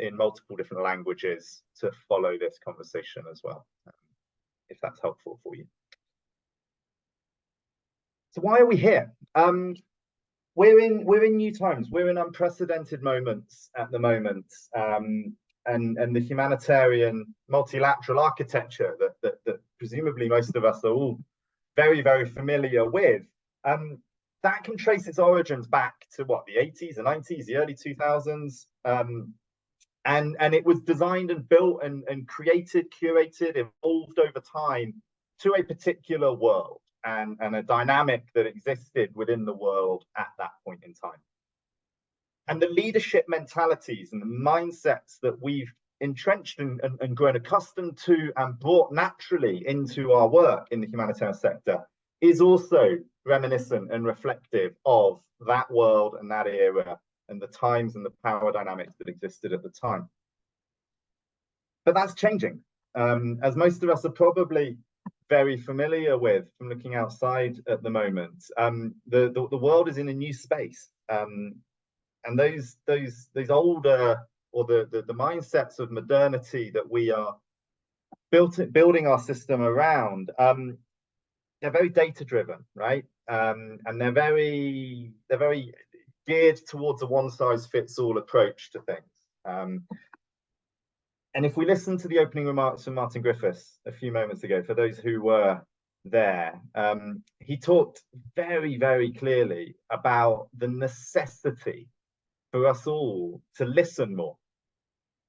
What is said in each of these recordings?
in multiple different languages to follow this conversation as well, if that's helpful for you. So why are we here? We're in new times. We're in unprecedented moments at the moment, and the humanitarian multilateral architecture that presumably most of us are all very, very familiar with. That can trace its origins back to what, the 80s, the 90s, the early 2000s. And it was designed and built and created, curated, evolved over time to a particular world and a dynamic that existed within the world at that point in time. And the leadership mentalities and the mindsets that we've entrenched and grown accustomed to and brought naturally into our work in the humanitarian sector is also reminiscent and reflective of that world and that era and the times and the power dynamics that existed at the time. But that's changing. As most of us are probably very familiar with from looking outside at the moment, the world is in a new space. And those older, or the mindsets of modernity that we are building our system around, they're very data driven, right? And they're very geared towards a one-size-fits-all approach to things. And if we listen to the opening remarks from Martin Griffiths a few moments ago, for those who were there, he talked very, very clearly about the necessity for us all to listen more.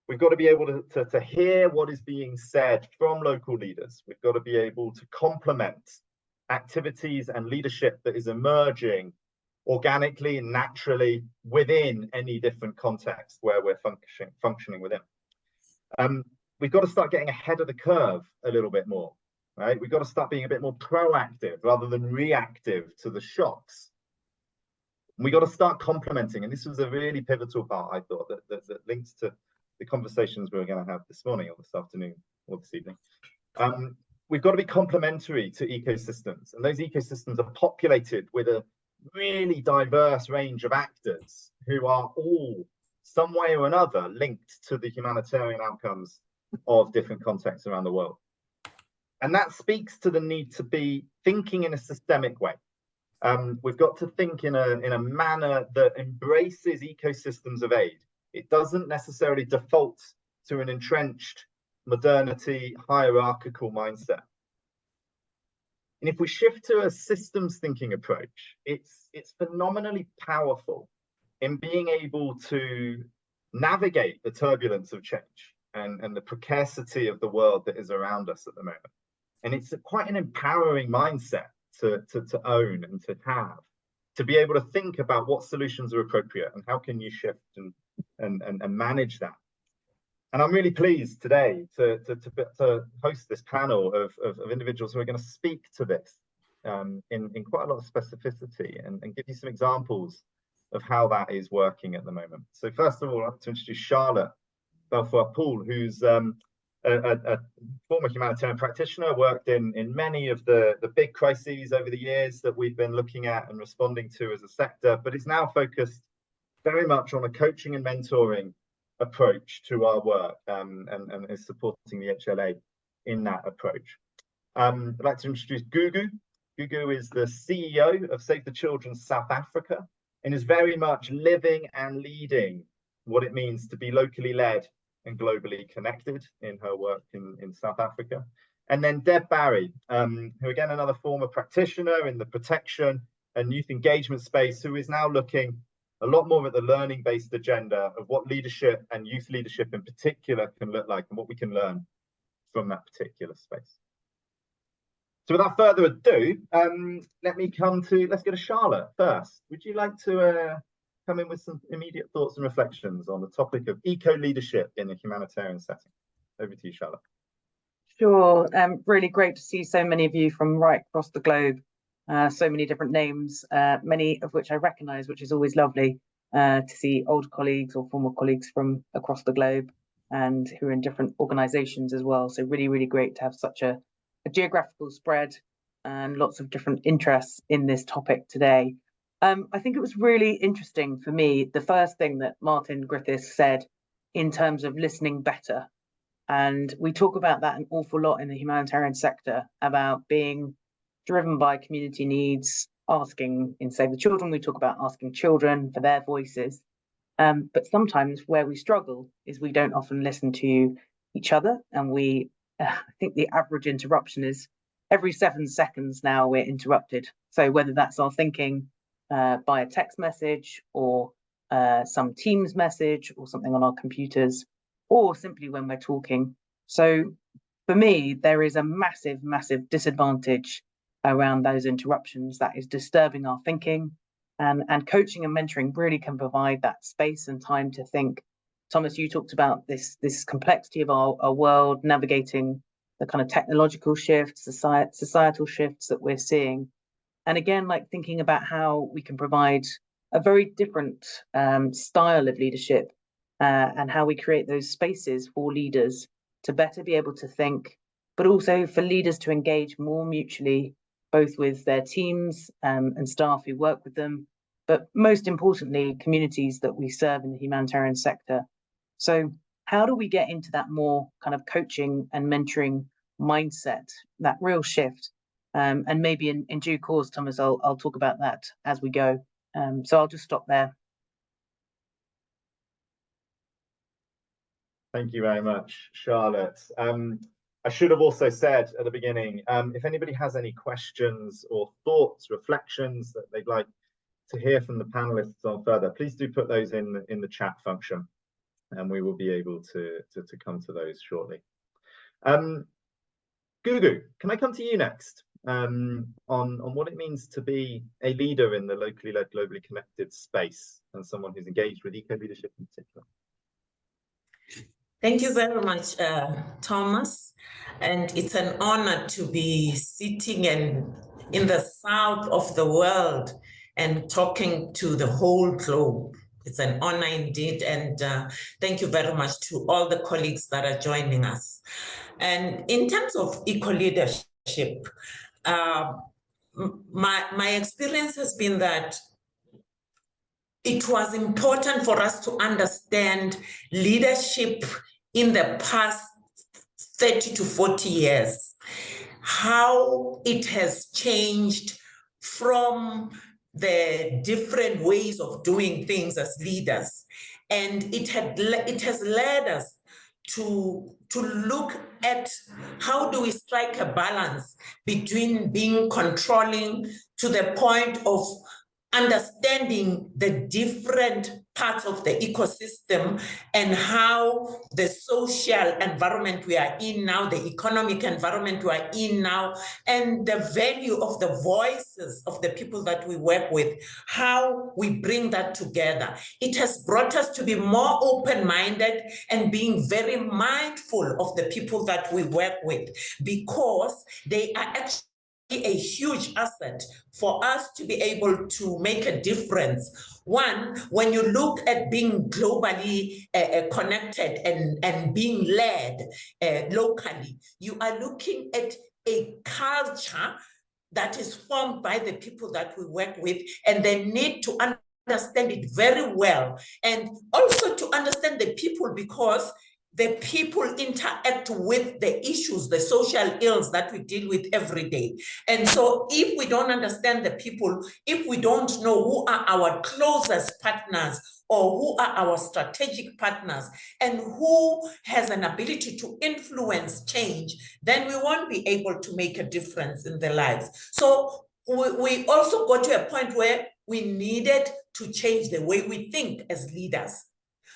We've got to be able to hear what is being said from local leaders. We've got to be able to complement activities and leadership that is emerging organically and naturally within any different context where we're functioning within. We've got to start getting ahead of the curve a little bit more, right? We've got to start being a bit more proactive rather than reactive to the shocks. We got to start complementing, and this was a really pivotal part, I thought, that links to the conversations we're going to have this morning or this afternoon or this evening. We've got to be complementary to ecosystems, and those ecosystems are populated with a really diverse range of actors who are all some way or another linked to the humanitarian outcomes of different contexts around the world. And that speaks to the need to be thinking in a systemic way. We've got to think in a manner that embraces ecosystems of aid. It doesn't necessarily default to an entrenched modernity, hierarchical mindset. And if we shift to a systems thinking approach, it's phenomenally powerful in being able to navigate the turbulence of change and the precarity of the world that is around us at the moment. And it's quite an empowering mindset to own and to have, to be able to think about what solutions are appropriate and how can you shift and manage that. And I'm really pleased today to host this panel of individuals who are going to speak to this in quite a lot of specificity and give you some examples of how that is working at the moment. So first of all, I'd like to introduce Charlotte Balfour-Poole, who's a former humanitarian practitioner, worked in many of the big crises over the years that we've been looking at and responding to as a sector, but is now focused very much on a coaching and mentoring approach to our work, and is supporting the HLA in that approach. I'd like to introduce Gugu. Gugu is the CEO of Save the Children South Africa and is very much living and leading what it means to be locally led and globally connected in her work in South Africa. And then Deb Barry, who again, another former practitioner in the protection and youth engagement space, who is now looking a lot more at the learning-based agenda of what leadership and youth leadership in particular can look like and what we can learn from that particular space. So without further ado, let's go to Charlotte first. Would you like to come in with some immediate thoughts and reflections on the topic of eco-leadership in a humanitarian setting? Over to you, Charlotte. Sure. Really great to see so many of you from right across the globe. So many different names, many of which I recognise, which is always lovely to see old colleagues or former colleagues from across the globe and who are in different organisations as well. So really, really great to have such a geographical spread and lots of different interests in this topic today. I think it was really interesting for me, the first thing that Martin Griffiths said in terms of listening better. And we talk about that an awful lot in the humanitarian sector, about being driven by community needs, asking, in Save the Children, we talk about asking children for their voices. But sometimes where we struggle is we don't often listen to each other. And I think the average interruption is every 7 seconds now we're interrupted. So whether that's our thinking by a text message or some Teams message or something on our computers, or simply when we're talking. So for me, there is a massive, massive disadvantage around those interruptions that is disturbing our thinking, and coaching and mentoring really can provide that space and time to think. Thomas, you talked about this complexity of our world, navigating the kind of technological shifts, societal shifts that we're seeing. And again, like thinking about how we can provide a very different style of leadership and how we create those spaces for leaders to better be able to think, but also for leaders to engage more mutually, both with their teams and staff who work with them, but most importantly, communities that we serve in the humanitarian sector. So how do we get into that more kind of coaching and mentoring mindset, that real shift? And maybe in due course, Thomas, I'll talk about that as we go. So I'll just stop there. Thank you very much, Charlotte. I should have also said at the beginning, if anybody has any questions or thoughts, reflections that they'd like to hear from the panelists on further, please do put those in the chat function, and we will be able to come to those shortly. Gugu, can I come to you next on what it means to be a leader in the locally led, globally connected space, and someone who's engaged with eco-leadership in particular? Thank you very much, Thomas. And it's an honor to be sitting in the south of the world and talking to the whole globe. It's an honor indeed. And thank you very much to all the colleagues that are joining us. And in terms of eco-leadership, my experience has been that it was important for us to understand leadership in the past 30 to 40 years, how it has changed from the different ways of doing things as leaders. And it has led us to look at how do we strike a balance between being controlling to the point of understanding the different parts of the ecosystem and how the social environment we are in now, the economic environment we are in now, and the value of the voices of the people that we work with, how we bring that together. It has brought us to be more open-minded and being very mindful of the people that we work with, because they are actually a huge asset for us to be able to make a difference. One, when you look at being globally connected and being led locally, you are looking at a culture that is formed by the people that we work with, and they need to understand it very well, and also to understand the people, because the people interact with the issues, the social ills that we deal with every day. And so if we don't understand the people, if we don't know who are our closest partners or who are our strategic partners and who has an ability to influence change, then we won't be able to make a difference in their lives. So we also got to a point where we needed to change the way we think as leaders,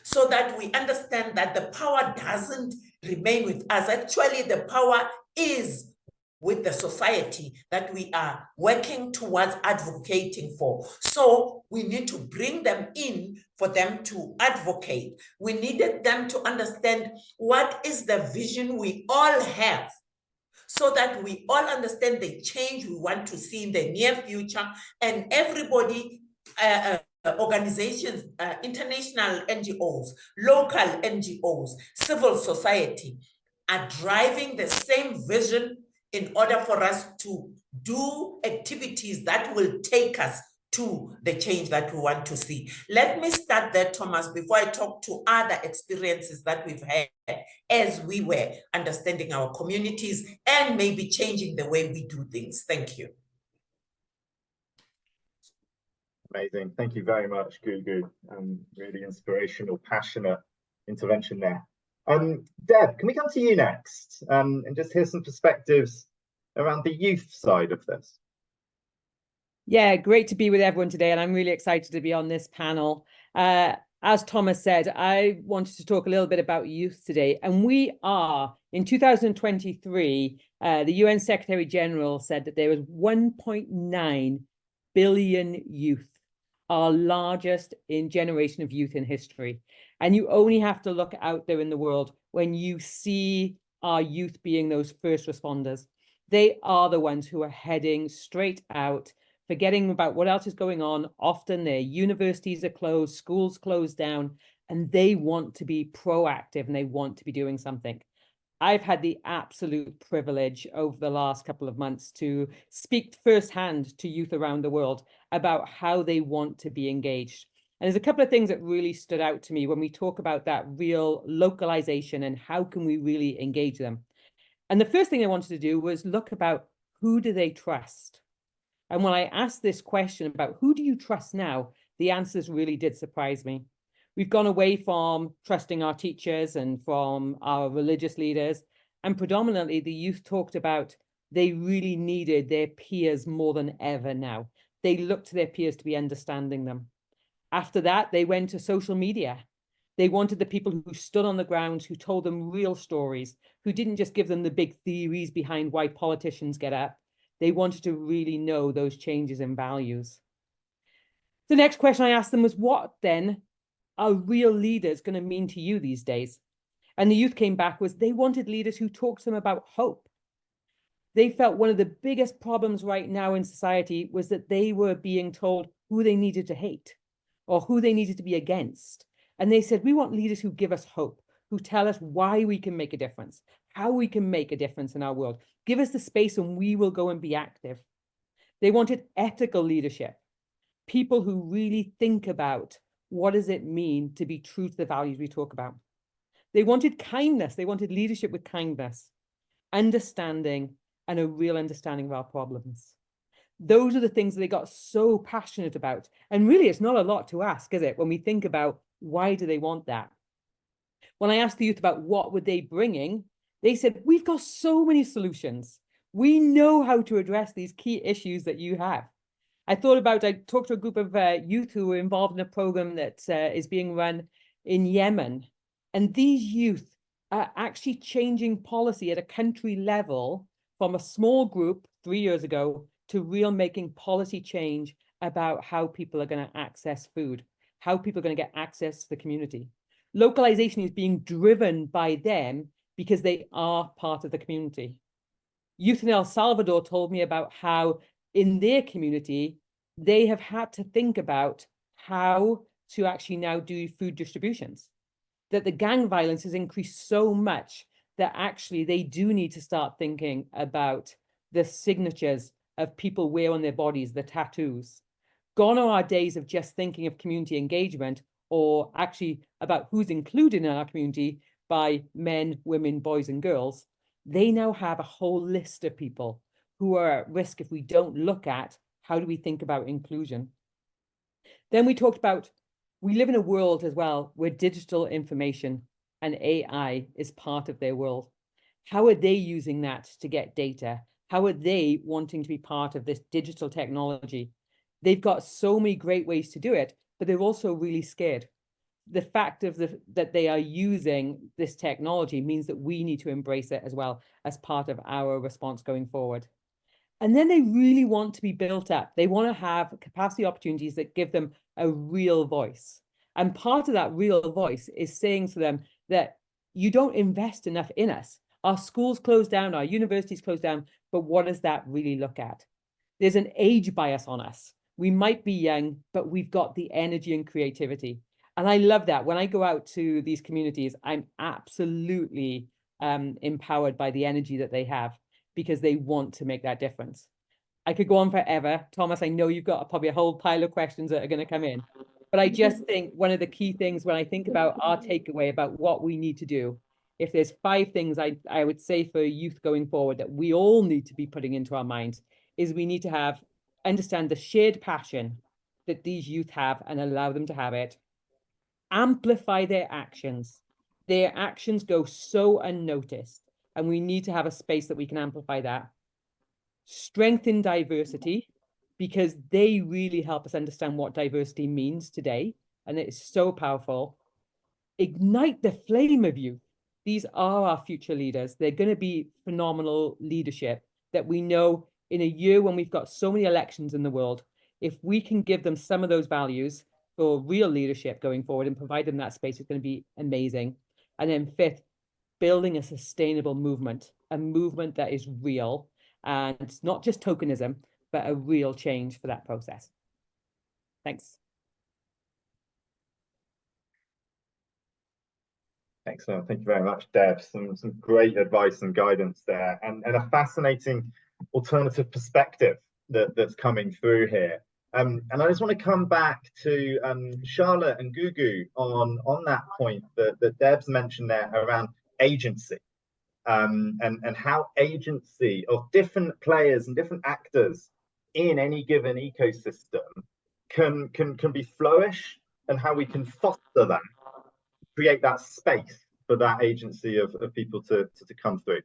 so that we understand that the power doesn't remain with us. Actually, the power is with the society that we are working towards advocating for. So we need to bring them in for them to advocate. We needed them to understand what is the vision we all have, so that we all understand the change we want to see in the near future, and everybody, organizations, international NGOs, local NGOs, civil society, are driving the same vision in order for us to do activities that will take us to the change that we want to see. Let me start there, Thomas, before I talk to other experiences that we've had as we were understanding our communities and maybe changing the way we do things. Thank you. Amazing. Thank you very much, Gugu. Really inspirational, passionate intervention there. Deb, can we come to you next and just hear some perspectives around the youth side of this? Yeah, great to be with everyone today, and I'm really excited to be on this panel. As Thomas said, I wanted to talk a little bit about youth today, and we are, in 2023, the UN Secretary General said that there was 1.9 billion youth, our largest generation of youth in history. And you only have to look out there in the world when you see our youth being those first responders. They are the ones who are heading straight out, forgetting about what else is going on. Often their universities are closed, schools closed down, and they want to be proactive and they want to be doing something. I've had the absolute privilege over the last couple of months to speak firsthand to youth around the world about how they want to be engaged. And there's a couple of things that really stood out to me when we talk about that real localization and how can we really engage them. And the first thing I wanted to do was look about who do they trust? And when I asked this question about who do you trust now, the answers really did surprise me. We've gone away from trusting our teachers and from our religious leaders, and predominantly the youth talked about they really needed their peers more than ever now. They looked to their peers to be understanding them. After that, they went to social media. They wanted the people who stood on the ground, who told them real stories, who didn't just give them the big theories behind why politicians get up. They wanted to really know those changes in values. The next question I asked them was, what then are real leaders going to mean to you these days? And the youth came back was they wanted leaders who talked to them about hope. They felt one of the biggest problems right now in society was that they were being told who they needed to hate or who they needed to be against. And they said, we want leaders who give us hope, who tell us why we can make a difference, how we can make a difference in our world. Give us the space and we will go and be active. They wanted ethical leadership, people who really think about what does it mean to be true to the values we talk about. They wanted kindness. They wanted leadership with kindness, understanding, and a real understanding of our problems. Those are the things that they got so passionate about. And really, it's not a lot to ask, is it? When we think about why do they want that? When I asked the youth about what were they bringing, they said, we've got so many solutions. We know how to address these key issues that you have. I talked to a group of youth who were involved in a program that is being run in Yemen. And these youth are actually changing policy at a country level from a small group 3 years ago to real making policy change about how people are going to access food, how people are going to get access to the community. Localization is being driven by them because they are part of the community. Youth in El Salvador told me about how in their community, they have had to think about how to actually now do food distributions, that the gang violence has increased so much that actually they do need to start thinking about the signatures of people wear on their bodies, the tattoos. Gone are our days of just thinking of community engagement or actually about who's included in our community by men, women, boys, and girls. They now have a whole list of people who are at risk if we don't look at how do we think about inclusion. Then we talked about, we live in a world as well where digital information and AI is part of their world. How are they using that to get data? How are they wanting to be part of this digital technology? They've got so many great ways to do it, but they're also really scared. The fact of that they are using this technology means that we need to embrace it as well as part of our response going forward. And then they really want to be built up. They want to have capacity opportunities that give them a real voice. And part of that real voice is saying to them that you don't invest enough in us. Our schools closed down, our universities closed down, but what does that really look at? There's an age bias on us. We might be young, but we've got the energy and creativity. And I love that. When I go out to these communities, I'm absolutely empowered by the energy that they have because they want to make that difference. I could go on forever. Thomas, I know you've got probably a whole pile of questions that are going to come in. But I just think one of the key things when I think about our takeaway about what we need to do, if there's 5 things I would say for youth going forward that we all need to be putting into our minds, is we need to understand the shared passion that these youth have and allow them to have it. Amplify their actions. Their actions go so unnoticed, and we need to have a space that we can amplify that. Strengthen diversity, because they really help us understand what diversity means today, and it is so powerful. Ignite the flame of youth. These are our future leaders. They're going to be phenomenal leadership that we know in a year when we've got so many elections in the world, if we can give them some of those values for real leadership going forward and provide them that space, it's going to be amazing. And then 5th, building a sustainable movement, a movement that is real, and it's not just tokenism, but a real change for that process. Thanks. Excellent. Thank you very much, Deb. Some great advice and guidance there, and a fascinating alternative perspective that's coming through here. And I just want to come back to Charlotte and Gugu on that point that Deb's mentioned there around agency, and how agency of different players and different actors in any given ecosystem can be flourish, and how we can foster that, create that space for that agency of people to come through.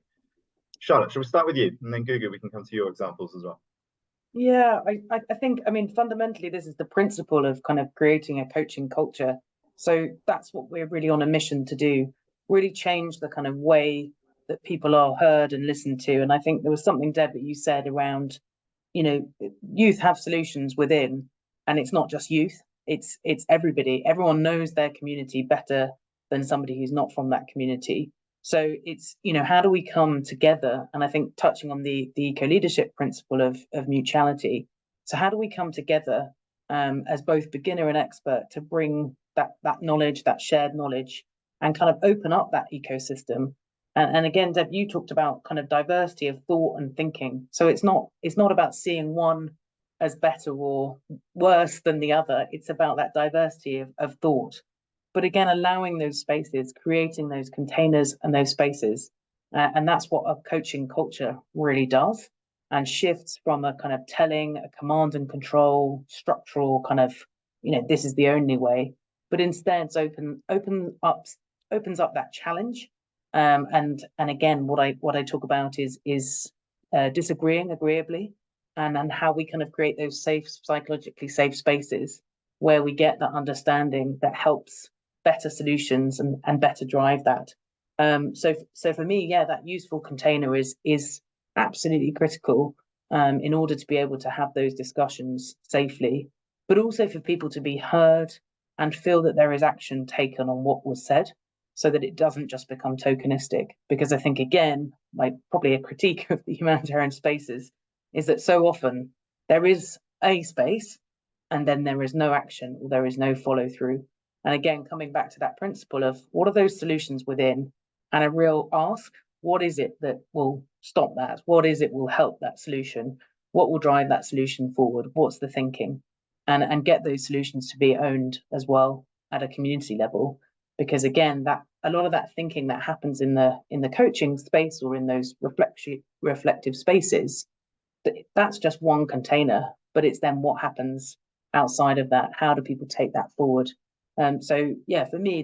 Charlotte, shall we start with you, and then Gugu, we can come to your examples as well. Yeah, I think, I mean, fundamentally, this is the principle of kind of creating a coaching culture. So that's what we're really on a mission to do, really change the kind of way that people are heard and listened to. And I think there was something, Deb, that you said around, you know, youth have solutions within, and it's not just youth, it's everybody. Everyone knows their community better than somebody who's not from that community. So it's, you know, how do we come together? And I think touching on the eco-leadership principle of mutuality. So how do we come together as both beginner and expert to bring that knowledge, that shared knowledge, and kind of open up that ecosystem? And again, Deb, you talked about kind of diversity of thought and thinking. So it's not about seeing one as better or worse than the other. It's about that diversity of thought. But again, allowing those spaces, creating those containers and those spaces. And that's what a coaching culture really does, and shifts from a kind of telling, a command and control, structural kind of, you know, this is the only way, but instead opens up that challenge. And again, what I talk about is disagreeing agreeably, and how we kind of create those safe, psychologically safe spaces where we get that understanding that helps better solutions and better drive that. So for me, yeah, that useful container is absolutely critical in order to be able to have those discussions safely, but also for people to be heard and feel that there is action taken on what was said, so that it doesn't just become tokenistic. Because I think, again, like probably a critique of the humanitarian spaces is that so often there is a space and then there is no action, or there is no follow through. And again, coming back to that principle of what are those solutions within, and a real ask, what is it that will stop that? What is it will help that solution? What will drive that solution forward? What's the thinking? And get those solutions to be owned as well at a community level. Because again, that a lot of that thinking that happens in the coaching space or in those reflective spaces, that's just one container, but it's then what happens outside of that. How do people take that forward? So yeah, for me,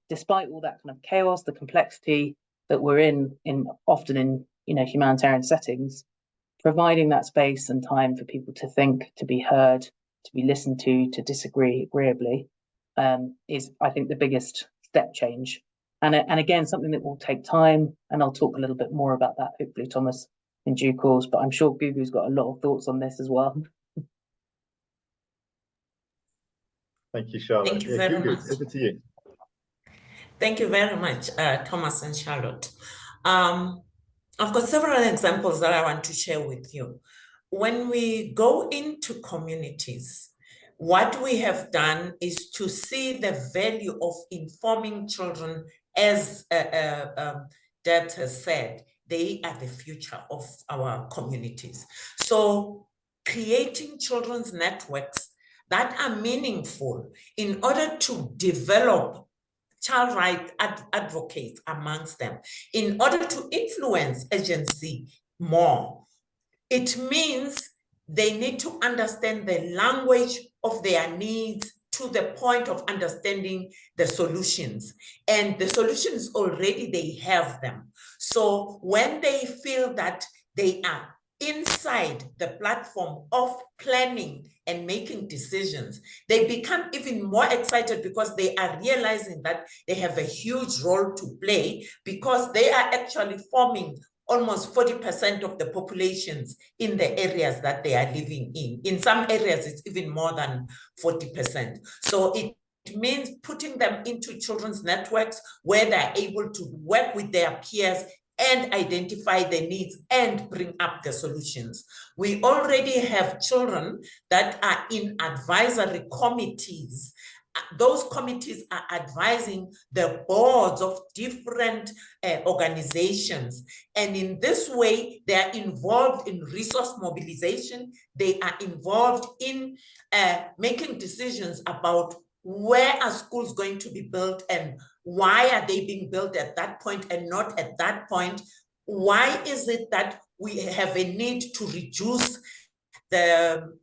despite all that kind of chaos, the complexity that we're often in, you know, humanitarian settings, providing that space and time for people to think, to be heard, to be listened to disagree agreeably, is, I think, the biggest step change. And again, something that will take time, and I'll talk a little bit more about that, hopefully, Thomas, in due course, but I'm sure Gugu's got a lot of thoughts on this as well. Thank you, Charlotte. Thank you very much. Over to you. Thank you very much, Thomas and Charlotte. I've got several examples that I want to share with you. When we go into communities, what we have done is to see the value of informing children, as Deb has said, they are the future of our communities. So creating children's networks that are meaningful in order to develop child rights advocates amongst them, in order to influence agency more. It means they need to understand the language of their needs to the point of understanding the solutions. And the solutions already, they have them. So when they feel that they are inside the platform of planning and making decisions, they become even more excited because they are realizing that they have a huge role to play, because they are actually forming almost 40% of the populations in the areas that they are living in. In some areas, it's even more than 40%. So it means putting them into children's networks where they're able to work with their peers and identify the needs and bring up the solutions. We already have children that are in advisory committees. Those committees are advising the boards of different organizations. And in this way, they are involved in resource mobilization. They are involved in making decisions about where are schools going to be built and why are they being built at that point and not at that point? Why is it that we have a need to reduce the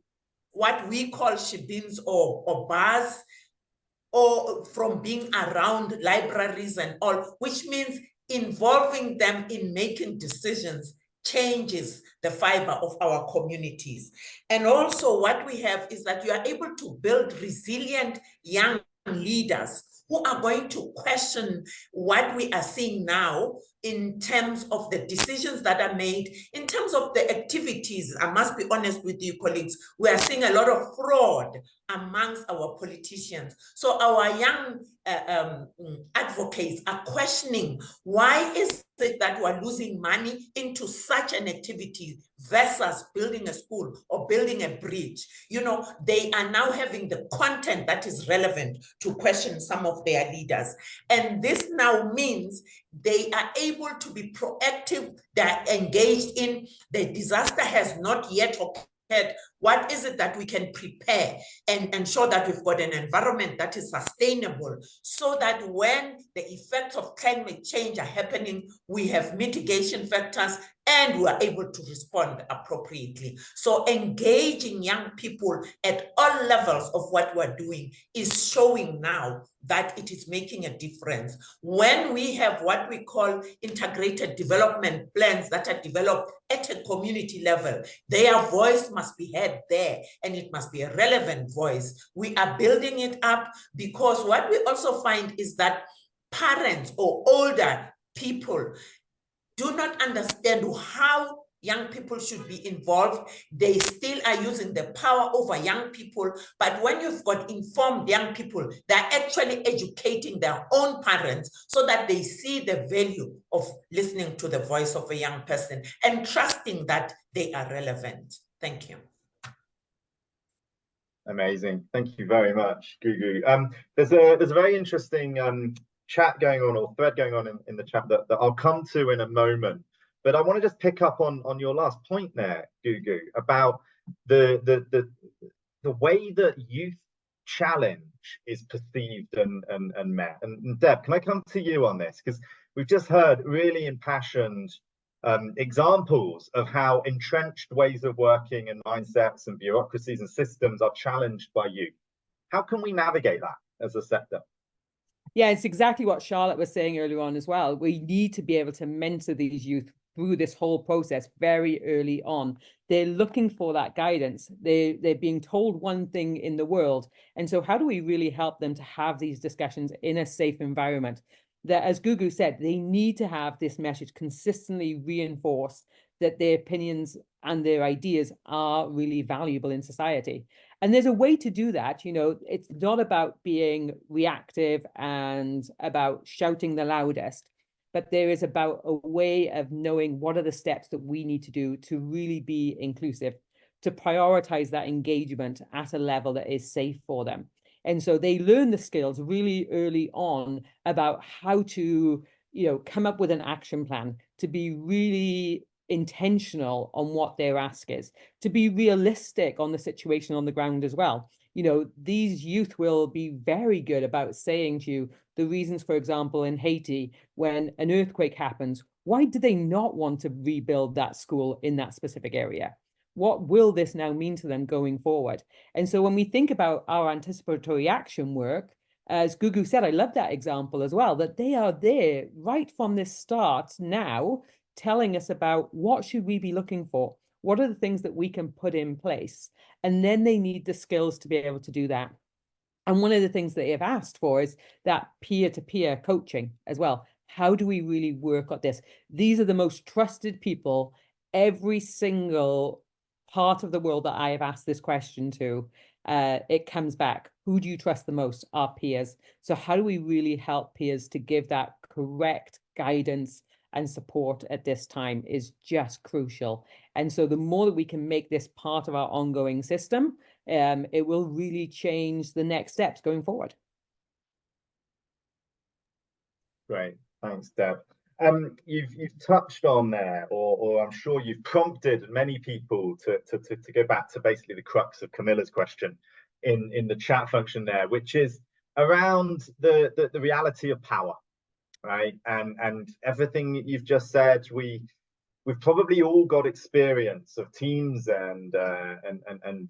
what we call shebins or bars, or from being around libraries and all, which means involving them in making decisions changes the fiber of our communities. And also what we have is that you are able to build resilient young leaders who are going to question what we are seeing now in terms of the decisions that are made, in terms of the activities. I must be honest with you, colleagues, we are seeing a lot of fraud amongst our politicians. So our young advocates are questioning, why is it that we're losing money into such an activity versus building a school or building a bridge? You know, they are now having the content that is relevant to question some of their leaders. And this now means they are able to be proactive, they're engaged in the disaster has not yet occurred. What is it that we can prepare and ensure that we've got an environment that is sustainable, so that when the effects of climate change are happening, we have mitigation factors and we are able to respond appropriately. So engaging young people at all levels of what we're doing is showing now that it is making a difference. When we have what we call integrated development plans that are developed at a community level, their voice must be heard there, and it must be a relevant voice. We are building it up because what we also find is that parents or older people do not understand how young people should be involved. They still are using the power over young people. But when you've got informed young people, they're actually educating their own parents so that they see the value of listening to the voice of a young person and trusting that they are relevant. Thank you. Amazing. Thank you very much, Gugu. There's a very interesting chat going on, or thread going on in the chat that I'll come to in a moment. But I want to just pick up on your last point there, Gugu, about the way that youth challenge is perceived and met. And Deb, can I come to you on this? Because we've just heard really impassioned examples of how entrenched ways of working and mindsets and bureaucracies and systems are challenged by youth. How can we navigate that as a sector? Yeah, it's exactly what Charlotte was saying earlier on as well. We need to be able to mentor these youth through this whole process very early on. They're looking for that guidance. They're being told one thing in the world. And so how do we really help them to have these discussions in a safe environment? That, as Gugu said, they need to have this message consistently reinforced that their opinions and their ideas are really valuable in society. And there's a way to do that. You know, it's not about being reactive and about shouting the loudest, but there is about a way of knowing what are the steps that we need to do to really be inclusive, to prioritize that engagement at a level that is safe for them. And so they learn the skills really early on about how to, you know, come up with an action plan, to be really intentional on what their ask is, to be realistic on the situation on the ground as well. You know, these youth will be very good about saying to you the reasons, for example, in Haiti, when an earthquake happens, why do they not want to rebuild that school in that specific area? What will this now mean to them going forward? And so when we think about our anticipatory action work, as Gugu said, I love that example as well, that they are there right from this start now, telling us about what should we be looking for? What are the things that we can put in place? And then they need the skills to be able to do that. And one of the things that they have asked for is that peer-to-peer coaching as well. How do we really work on this? These are the most trusted people. Every single part of the world that I have asked this question to, it comes back. Who do you trust the most? Our peers. So how do we really help peers to give that correct guidance and support at this time is just crucial. And so the more that we can make this part of our ongoing system, it will really change the next steps going forward. Great, thanks, Deb. You've touched on there, or I'm sure you've prompted many people to go back to basically the crux of Camilla's question in the chat function there, which is around the reality of power, right? And everything you've just said, we've probably all got experience of teams and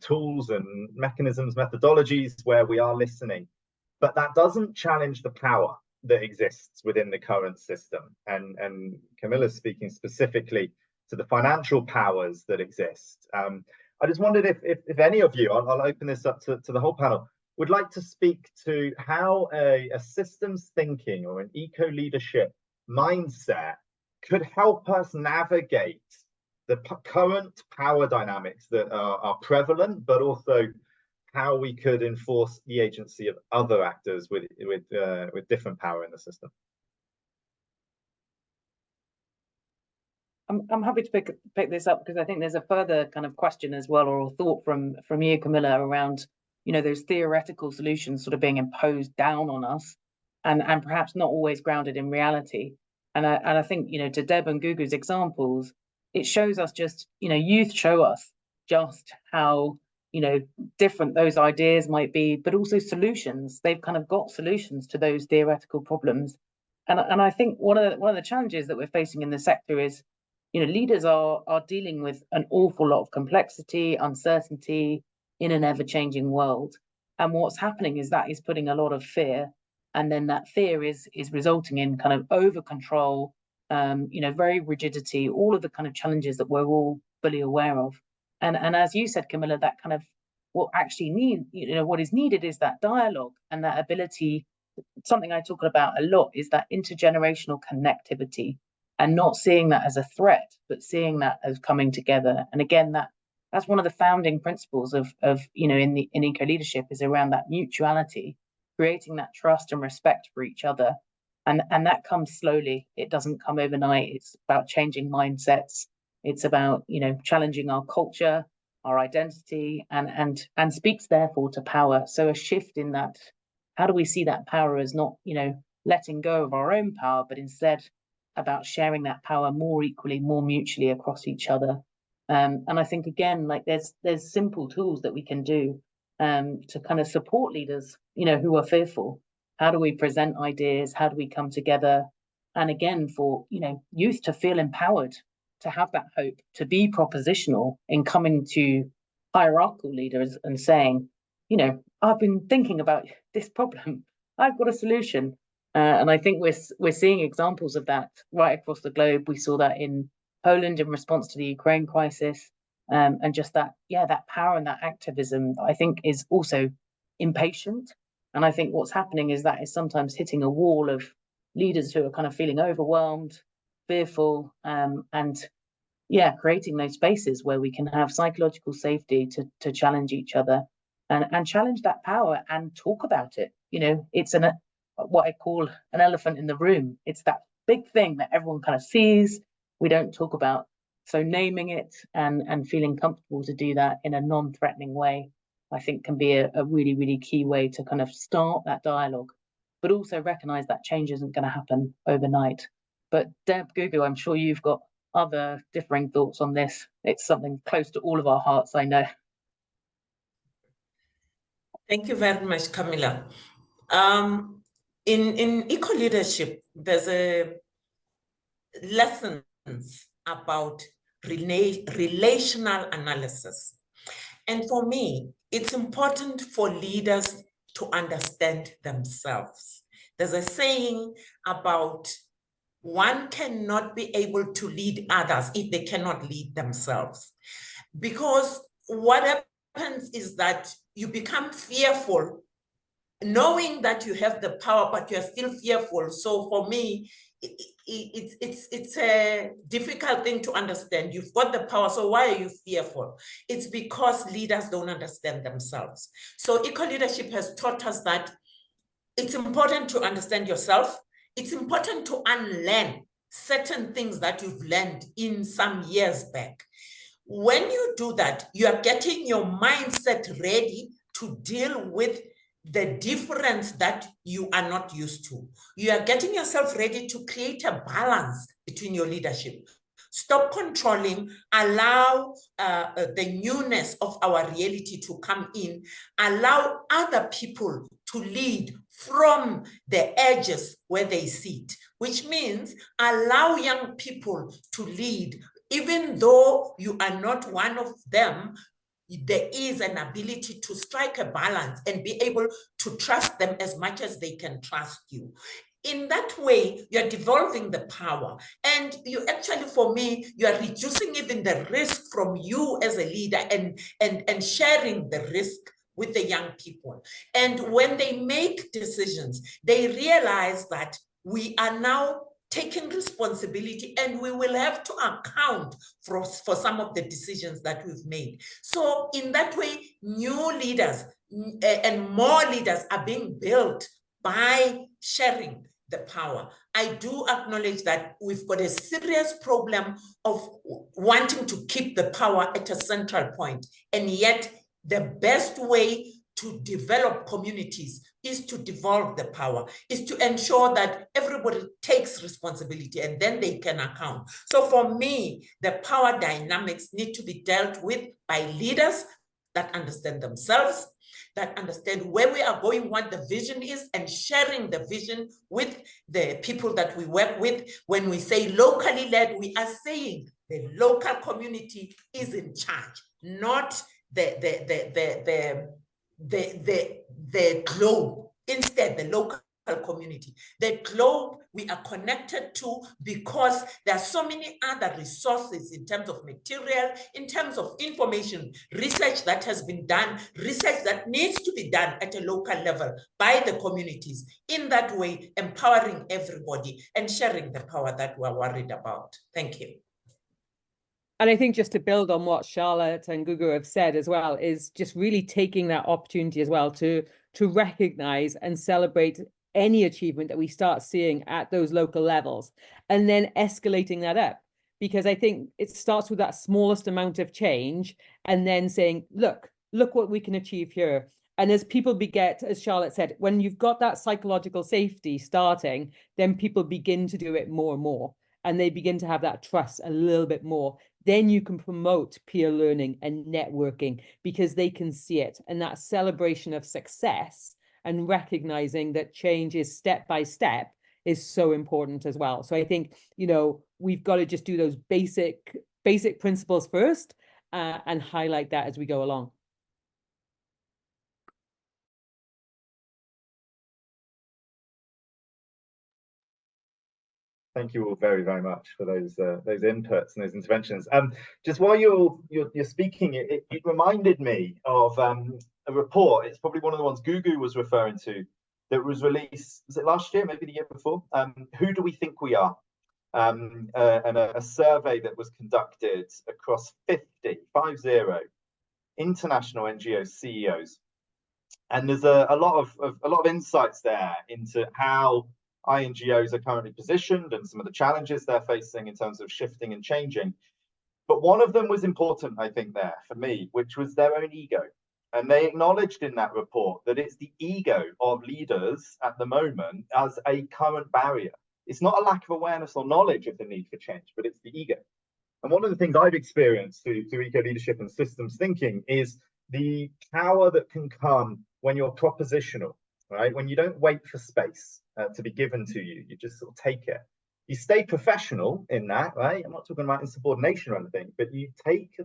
tools and mechanisms, methodologies where we are listening, but that doesn't challenge the power that exists within the current system. And Camilla's speaking specifically to the financial powers that exist. I just wondered if any of you, I'll open this up to the whole panel, would like to speak to how a systems thinking or an eco-leadership mindset could help us navigate the current power dynamics that are prevalent, but also how we could enforce the agency of other actors with different power in the system. I'm happy to pick this up, because I think there's a further kind of question as well, or a thought from you, Camilla, around, you know, those theoretical solutions sort of being imposed down on us, and perhaps not always grounded in reality. And I think, you know, to Deb and Gugu's examples, it shows us just, you know, youth show us just how, you know, different those ideas might be, but also solutions. They've kind of got solutions to those theoretical problems. And I think one of the challenges that we're facing in the sector is, you know, leaders are dealing with an awful lot of complexity, uncertainty in an ever-changing world. And what's happening is that is putting a lot of fear, and then that fear is resulting in kind of over control, you know, very rigidity, all of the kind of challenges that we're all fully aware of. And as you said, Camilla, that kind of what is needed is that dialogue and that ability. Something I talk about a lot is that intergenerational connectivity, and not seeing that as a threat, but seeing that as coming together. And again, that's one of the founding principles of you know, in eco leadership, is around that mutuality, creating that trust and respect for each other. And that comes slowly. It doesn't come overnight. It's about changing mindsets. It's about, you know, challenging our culture, our identity, and speaks therefore to power. So a shift in that, how do we see that power as not, you know, letting go of our own power, but instead about sharing that power more equally, more mutually across each other. And I think, again, like there's simple tools that we can do to kind of support leaders, you know, who are fearful. How do we present ideas? How do we come together? And again, for, you know, youth to feel empowered, to have that hope, to be propositional in coming to hierarchical leaders and saying, you know, I've been thinking about this problem. I've got a solution. And I think we're seeing examples of that right across the globe. We saw that in Poland in response to the Ukraine crisis, and just that power and that activism, I think, is also impatient. And I think what's happening is that is sometimes hitting a wall of leaders who are kind of feeling overwhelmed, fearful, and creating those spaces where we can have psychological safety to challenge each other and challenge that power and talk about it. You know, it's what I call an elephant in the room. It's that big thing that everyone kind of sees, we don't talk about. So naming it and feeling comfortable to do that in a non-threatening way, I think can be a really, really key way to kind of start that dialogue, but also recognize that change isn't going to happen overnight. But Deb, Gugu, I'm sure you've got other differing thoughts on this. It's something close to all of our hearts, I know. Thank you very much, Camilla. In eco-leadership, there's a lessons about relational analysis. And for me, it's important for leaders to understand themselves. There's a saying about one cannot be able to lead others if they cannot lead themselves. Because what happens is that you become fearful, knowing that you have the power, but you're still fearful. So for me, it's a difficult thing to understand. You've got the power, so why are you fearful? It's because leaders don't understand themselves. So eco-leadership has taught us that it's important to understand yourself. It's important to unlearn certain things that you've learned in some years back. When you do that, you are getting your mindset ready to deal with the difference that you are not used to. You are getting yourself ready to create a balance between your leadership. Stop controlling, allow the newness of our reality to come in, allow other people to lead from the edges where they sit, which means allow young people to lead. Even though you are not one of them, there is an ability to strike a balance and be able to trust them as much as they can trust you. In that way, you're devolving the power. And you actually, for me, you are reducing even the risk from you as a leader and sharing the risk with the young people. And when they make decisions, they realize that we are now taking responsibility and we will have to account for some of the decisions that we've made. So in that way, new leaders and more leaders are being built by sharing the power. I do acknowledge that we've got a serious problem of wanting to keep the power at a central point, and yet the best way to develop communities is to devolve the power, is to ensure that everybody takes responsibility and then they can account. So for me, the power dynamics need to be dealt with by leaders that understand themselves, that understand where we are going, what the vision is, and sharing the vision with the people that we work with. When we say locally led, we are saying the local community is in charge, not the globe. Instead, the local community. The globe we are connected to because there are so many other resources in terms of material, in terms of information, research that has been done, research that needs to be done at a local level by the communities. In that way, empowering everybody and sharing the power that we're worried about. Thank you. And I think just to build on what Charlotte and Gugu have said as well, is just really taking that opportunity as well to recognize and celebrate any achievement that we start seeing at those local levels, and then escalating that up. Because I think it starts with that smallest amount of change and then saying, look what we can achieve here. And as people beget, as Charlotte said, when you've got that psychological safety starting, then people begin to do it more and more. And they begin to have that trust a little bit more. Then you can promote peer learning and networking because they can see it. And that celebration of success and recognizing that change is step by step is so important as well. So I think, we've got to just do those basic principles first and highlight that as we go along. Thank you all very, very much for those inputs and those interventions. Just while you're speaking, it reminded me of a report. It's probably one of the ones Gugu was referring to that was released, was it last year, maybe the year before? Who do we think we are? And a survey that was conducted across 50 international NGO CEOs. And there's a lot of insights there into how INGOs are currently positioned and some of the challenges they're facing in terms of shifting and changing. But one of them was important, I think, there for me, which was their own ego. And they acknowledged in that report that it's the ego of leaders at the moment as a current barrier. It's not a lack of awareness or knowledge of the need for change, but it's the ego. And one of the things I've experienced through eco leadership and systems thinking is the power that can come when you're propositional, right? When you don't wait for space to be given to you, you just sort of take it. You stay professional in that, right? I'm not talking about insubordination or anything, but you take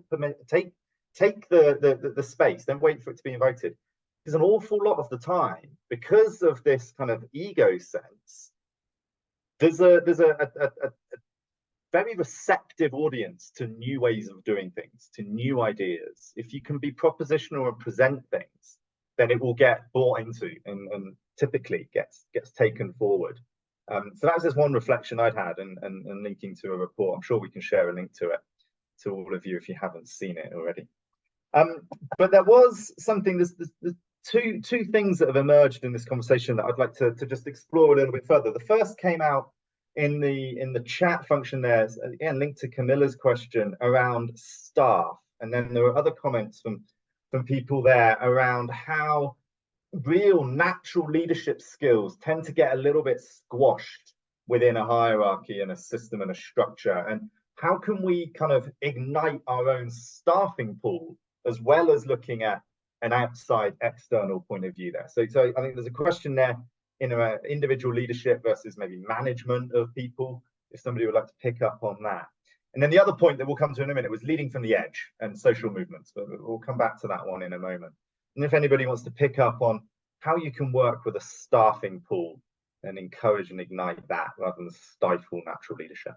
the space, don't wait for it to be invited. Because an awful lot of the time, because of this kind of ego sense, there's a very receptive audience to new ways of doing things, to new ideas. If you can be propositional and present things, then it will get bought into and typically gets taken forward. So that was just one reflection I'd had, and linking to a report. I'm sure we can share a link to it to all of you if you haven't seen it already. But there was something, there's two things that have emerged in this conversation that I'd like to just explore a little bit further. The first came out in the chat function there, again linked to Camilla's question around staff, and then there were other comments from people there around how real natural leadership skills tend to get a little bit squashed within a hierarchy and a system and a structure, and how can we kind of ignite our own staffing pool as well as looking at an outside external point of view there. So I think there's a question there in individual leadership versus maybe management of people, if somebody would like to pick up on that. And then the other point that we'll come to in a minute was leading from the edge and social movements, but we'll come back to that one in a moment. And if anybody wants to pick up on how you can work with a staffing pool and encourage and ignite that rather than stifle natural leadership.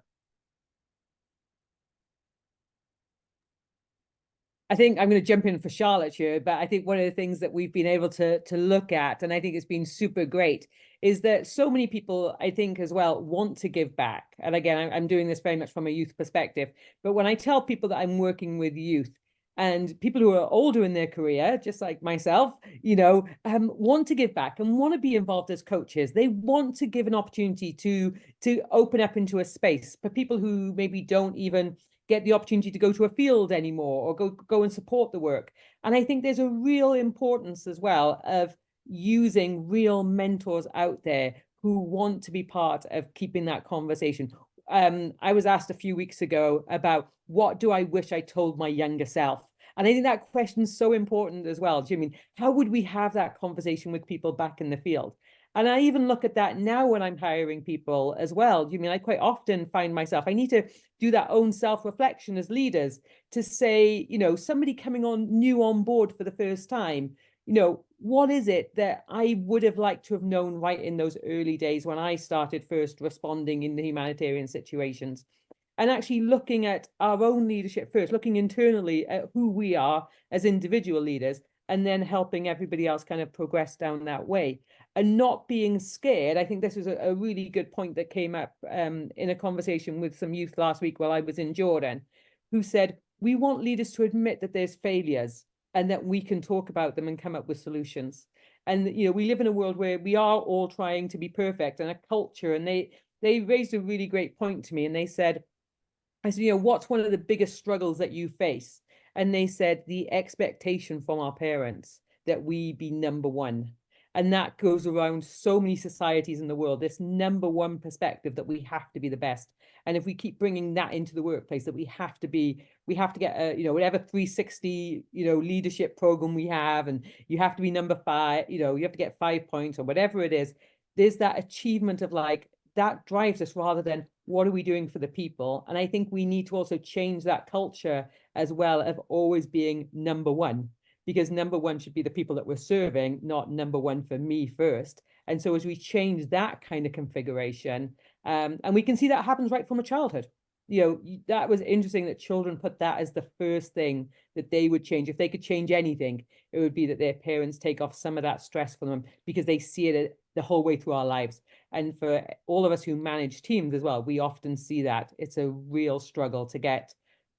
I think I'm going to jump in for Charlotte here, but I think one of the things that we've been able to look at, and I think it's been super great, is that so many people, I think as well, want to give back. And again, I'm doing this very much from a youth perspective, but when I tell people that I'm working with youth and people who are older in their career, just like myself, want to give back and want to be involved as coaches. They want to give an opportunity to open up into a space for people who maybe don't even get the opportunity to go to a field anymore or go and support the work. And I think there's a real importance as well of using real mentors out there who want to be part of keeping that conversation. I was asked a few weeks ago about what do I wish I told my younger self? And I think that question is so important as well. Do you mean, how would we have that conversation with people back in the field? And I even look at that now when I'm hiring people as well. Do you mean I quite often find myself, I need to do that own self-reflection as leaders to say, somebody coming new on board for the first time, what is it that I would have liked to have known right in those early days when I started first responding in the humanitarian situations? And actually looking at our own leadership first, looking internally at who we are as individual leaders, and then helping everybody else kind of progress down that way. And not being scared. I think this was a really good point that came up in a conversation with some youth last week while I was in Jordan, who said, we want leaders to admit that there's failures and that we can talk about them and come up with solutions. And, we live in a world where we are all trying to be perfect and a culture. And they raised a really great point to me. And they said, I said, what's one of the biggest struggles that you face? And they said, the expectation from our parents that we be number one. And that goes around so many societies in the world, this number one perspective that we have to be the best. And if we keep bringing that into the workplace, that we have to get a, whatever 360, leadership program we have, and you have to be number 5, you have to get 5 points or whatever it is. There's that achievement of that drives us rather than what are we doing for the people? And I think we need to also change that culture as well of always being number one. Because number one should be the people that we're serving, not number one for me first. And so as we change that kind of configuration, and we can see that happens right from a childhood. That was interesting that children put that as the first thing that they would change. If they could change anything, it would be that their parents take off some of that stress from them because they see it the whole way through our lives. And for all of us who manage teams as well, we often see that. It's a real struggle to get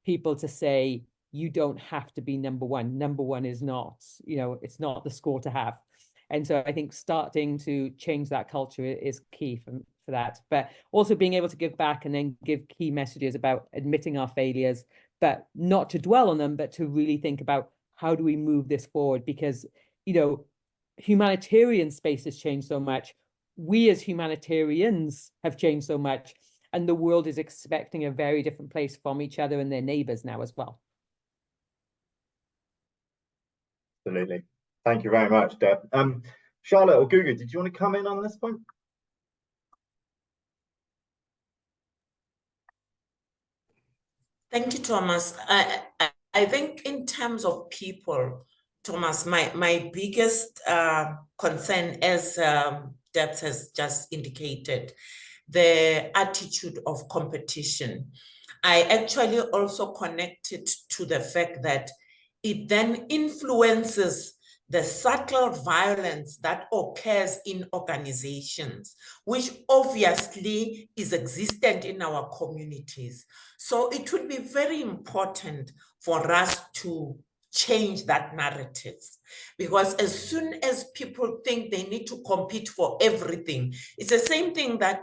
people to say, you don't have to be number one. Number one is not, it's not the score to have. And so I think starting to change that culture is key for that. But also being able to give back and then give key messages about admitting our failures, but not to dwell on them, but to really think about how do we move this forward? Because, humanitarian space has changed so much. We as humanitarians have changed so much. and the world is expecting a very different place from each other and their neighbors now as well. Absolutely. Thank you very much, Deb. Charlotte or Gugu, did you want to come in on this point? Thank you, Thomas. I think in terms of people, Thomas, my biggest concern, as Deb has just indicated, the attitude of competition. I actually also connected to the fact that it then influences the subtle violence that occurs in organizations, which obviously is existent in our communities. So it would be very important for us to change that narrative, because as soon as people think they need to compete for everything, it's the same thing that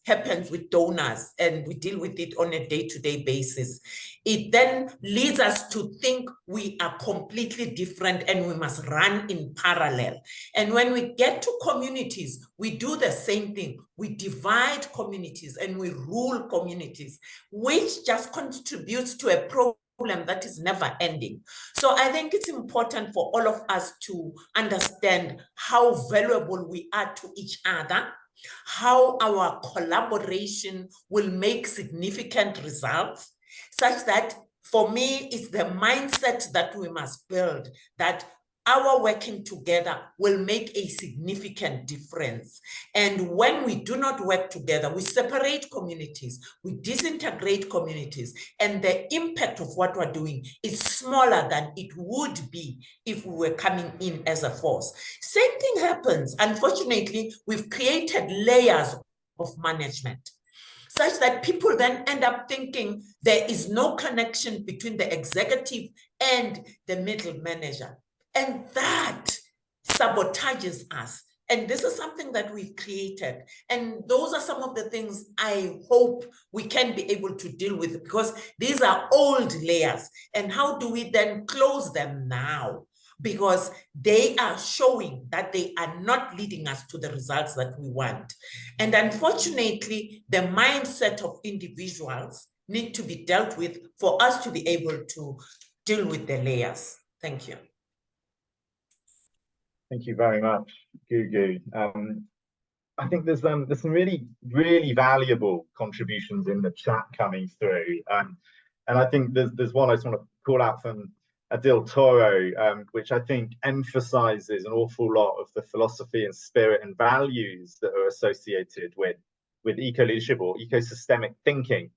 happens with donors, and we deal with it on a day-to-day basis. It then leads us to think we are completely different and we must run in parallel. And when we get to communities, we do the same thing. We divide communities and we rule communities, which just contributes to a problem that is never ending. So I think it's important for all of us to understand how valuable we are to each other, how our collaboration will make significant results, such that, for me, it's the mindset that we must build, that our working together will make a significant difference. And when we do not work together, we separate communities, we disintegrate communities, and the impact of what we're doing is smaller than it would be if we were coming in as a force. Same thing happens. Unfortunately, we've created layers of management, such that people then end up thinking there is no connection between the executive and the middle manager. And that sabotages us. And this is something that we've created. And those are some of the things I hope we can be able to deal with, because these are old layers. And how do we then close them now? Because they are showing that they are not leading us to the results that we want. And unfortunately, the mindset of individuals need to be dealt with for us to be able to deal with the layers. Thank you. Thank you very much, Gugu. I think there's some really, really valuable contributions in the chat coming through. And I think there's one I just want to call out from Adil Toro, which I think emphasizes an awful lot of the philosophy and spirit and values that are associated with eco-leadership or ecosystemic thinking,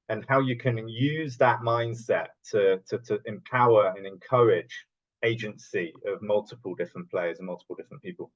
and how you can use that mindset to empower and encourage agency of multiple different players and multiple different people.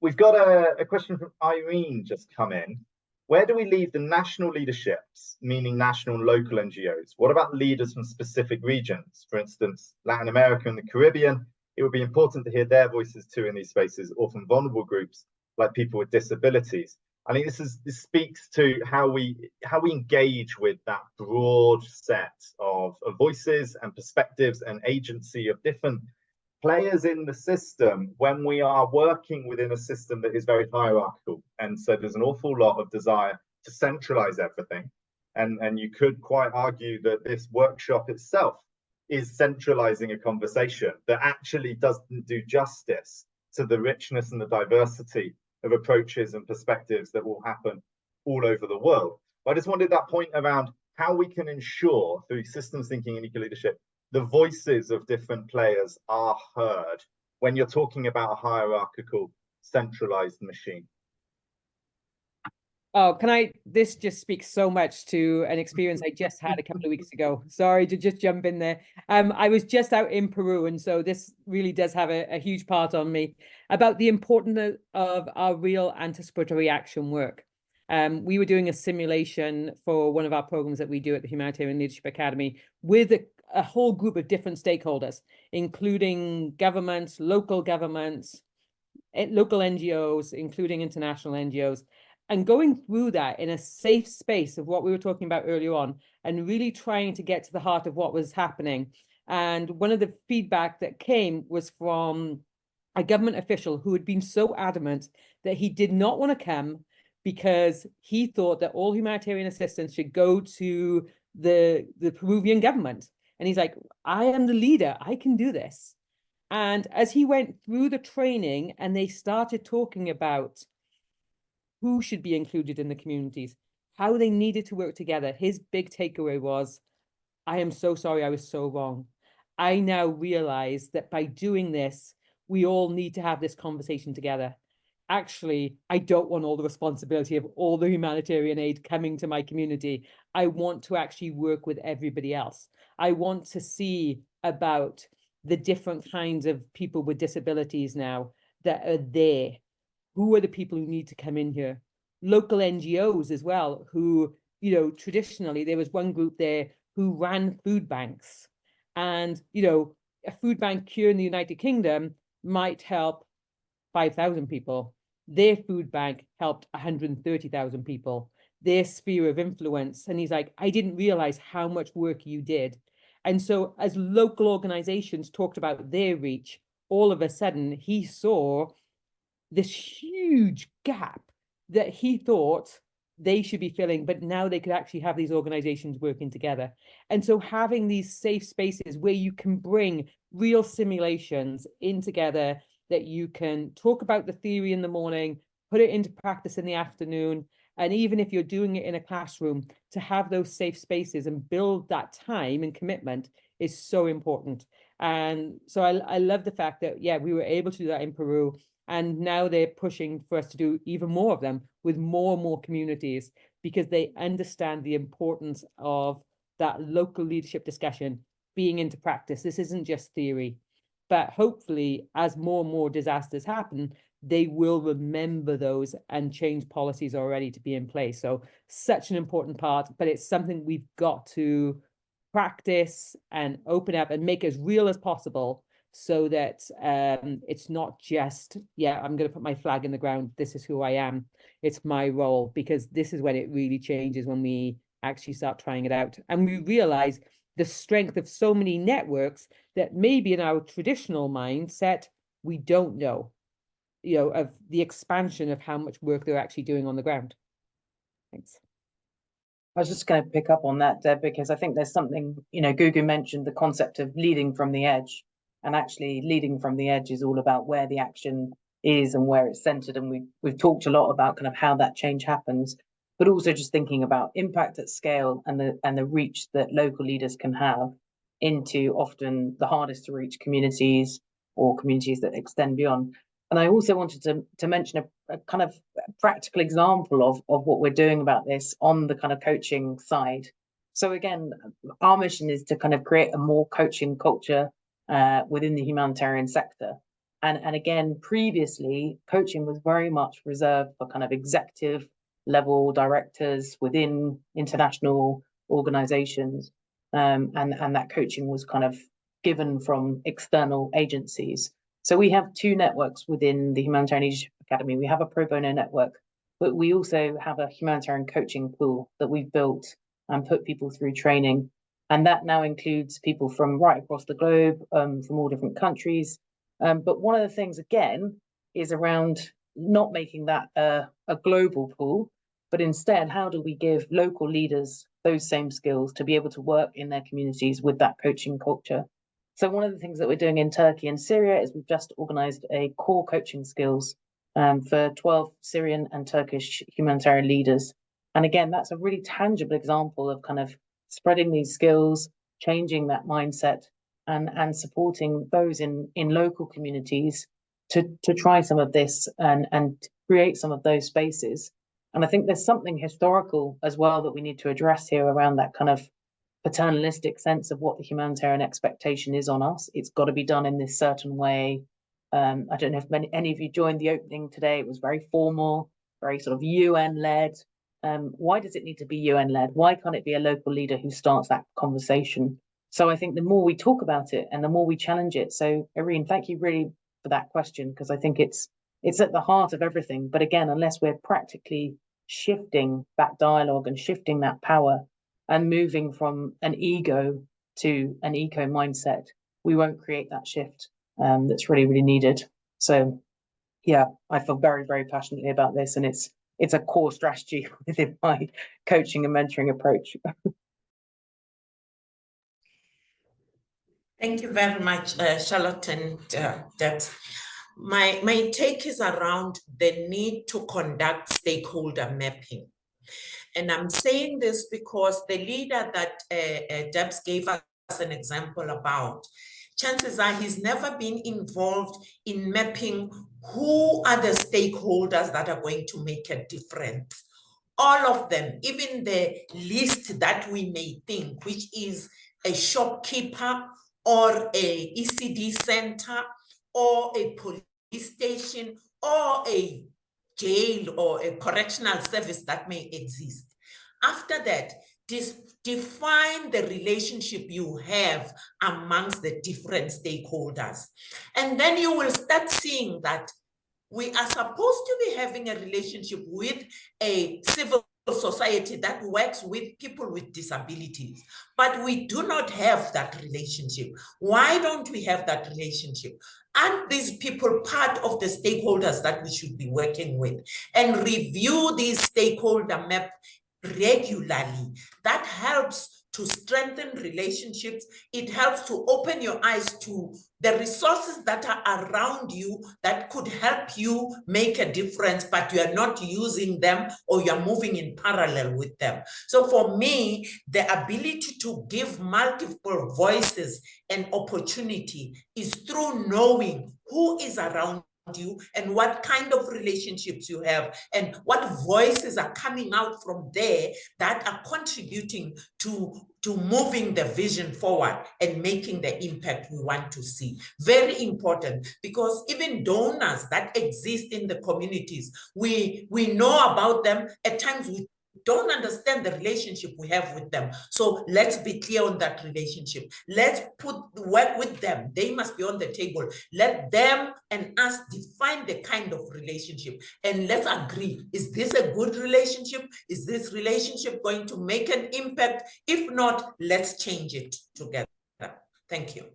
We've got a question from Irene just come in. Where do we leave the national leaderships, meaning national and local NGOs? What about leaders from specific regions? For instance, Latin America and the Caribbean. It would be important to hear their voices too in these spaces, or from vulnerable groups like people with disabilities. I think this speaks to how we engage with that broad set of voices and perspectives and agency of different players in the system when we are working within a system that is very hierarchical. And so there's an awful lot of desire to centralize everything. And you could quite argue that this workshop itself is centralizing a conversation that actually doesn't do justice to the richness and the diversity of approaches and perspectives that will happen all over the world. But I just wanted that point around how we can ensure through systems thinking and eco-leadership, the voices of different players are heard when you're talking about a hierarchical, centralized machine. Oh, this just speaks so much to an experience I just had a couple of weeks ago. Sorry to just jump in there. I was just out in Peru, and so this really does have a huge part on me about the importance of our real anticipatory action work. We were doing a simulation for one of our programs that we do at the Humanitarian Leadership Academy with a whole group of different stakeholders, including governments, local NGOs, including international NGOs. And going through that in a safe space of what we were talking about earlier on, and really trying to get to the heart of what was happening. And one of the feedback that came was from a government official who had been so adamant that he did not want to come because he thought that all humanitarian assistance should go to the Peruvian government. And he's like, I am the leader, I can do this. And as he went through the training and they started talking about who should be included in the communities, how they needed to work together, his big takeaway was, I am so sorry, I was so wrong. I now realize that by doing this, we all need to have this conversation together. Actually, I don't want all the responsibility of all the humanitarian aid coming to my community. I want to actually work with everybody else. I want to see about the different kinds of people with disabilities now that are there. Who are the people who need to come in here? Local NGOs as well, who, you know, traditionally there was one group there who ran food banks. And, you know, a food bank here in the United Kingdom might help 5,000 people. Their food bank helped 130,000 people, their sphere of influence. And he's like, I didn't realize how much work you did. And so as local organizations talked about their reach, all of a sudden he saw this huge gap that he thought they should be filling, but now they could actually have these organizations working together. And so having these safe spaces where you can bring real simulations in together, that you can talk about the theory in the morning, put it into practice in the afternoon, and even if you're doing it in a classroom, to have those safe spaces and build that time and commitment is so important. And so I love the fact that, yeah, we were able to do that in Peru. And now they're pushing for us to do even more of them with more and more communities, because they understand the importance of that local leadership discussion being into practice. This isn't just theory, but hopefully as more and more disasters happen, they will remember those and change policies already to be in place. So such an important part, but it's something we've got to practice and open up and make as real as possible, so that it's not just, yeah, I'm going to put my flag in the ground, this is who I am, it's my role, because this is when it really changes, when we actually start trying it out. And we realize the strength of so many networks that maybe in our traditional mindset, we don't know, you know, of the expansion of how much work they're actually doing on the ground. Thanks. I was just going to pick up on that, Deb, because I think there's something, you know, Gugu mentioned the concept of leading from the edge. And actually leading from the edge is all about where the action is and where it's centered. And we've talked a lot about kind of how that change happens, but also just thinking about impact at scale and the reach that local leaders can have into often the hardest to reach communities, or communities that extend beyond. And I also wanted to mention a kind of practical example of what we're doing about this on the kind of coaching side. So again, our mission is to kind of create a more coaching culture within the humanitarian sector. And again, previously, coaching was very much reserved for kind of executive level directors within international organizations. And that coaching was kind of given from external agencies. So we have two networks within the Humanitarian Leadership Academy. We have a pro bono network, but we also have a humanitarian coaching pool that we've built and put people through training. And that now includes people from right across the globe, from all different countries. But one of the things, again, is around not making that a global pool, but instead, how do we give local leaders those same skills to be able to work in their communities with that coaching culture? So one of the things that we're doing in Turkey and Syria is we've just organized a core coaching skills for 12 Syrian and Turkish humanitarian leaders. And again, that's a really tangible example of kind of spreading these skills, changing that mindset, and supporting those in local communities to try some of this and create some of those spaces. And I think there's something historical as well that we need to address here around that kind of paternalistic sense of what the humanitarian expectation is on us. It's got to be done in this certain way. I don't know if any of you joined the opening today. It was very formal, very sort of UN-led. Why does it need to be UN-led? Why can't it be a local leader who starts that conversation? So I think the more we talk about it and the more we challenge it. So Irene, thank you really for that question, because I think it's at the heart of everything. But again, unless we're practically shifting that dialogue and shifting that power and moving from an ego to an eco mindset, we won't create that shift that's really, really needed. So yeah, I feel very, very passionately about this, and it's it's a core strategy within my coaching and mentoring approach. Thank you very much, Charlotte and Debs. My take is around the need to conduct stakeholder mapping. And I'm saying this because the leader that Debs gave us an example about, chances are he's never been involved in mapping who are the stakeholders that are going to make a difference. All of them, even the least that we may think, which is a shopkeeper or a ECD center or a police station or a jail or a correctional service that may exist. After that, define the relationship you have amongst the different stakeholders. And then you will start seeing that we are supposed to be having a relationship with a civil society that works with people with disabilities, but we do not have that relationship. Why don't we have that relationship? Aren't these people part of the stakeholders that we should be working with? And review these stakeholder map regularly. That helps to strengthen relationships. It helps to open your eyes to the resources that are around you that could help you make a difference, but you are not using them or you're moving in parallel with them. So for me, the ability to give multiple voices and opportunity is through knowing who is around you and what kind of relationships you have and what voices are coming out from there that are contributing to moving the vision forward and making the impact we want to see. Very important, because even donors that exist in the communities, we know about them. At times we don't understand the relationship we have with them. So let's be clear on that relationship. Let's work with them. They must be on the table. Let them and us define the kind of relationship. And let's agree, is this a good relationship? Is this relationship going to make an impact? If not, let's change it together. Thank you.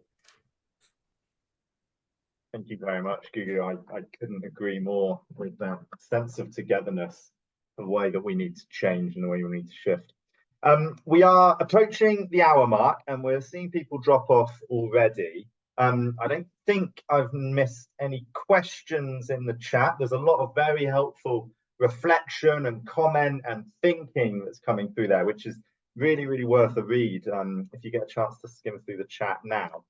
Thank you very much, Gugu. I couldn't agree more with that sense of togetherness, the way that we need to change and the way we need to shift. We are approaching the hour mark and we're seeing people drop off already. I don't think I've missed any questions in the chat. There's a lot of very helpful reflection and comment and thinking that's coming through there, which is really, really worth a read if you get a chance to skim through the chat now.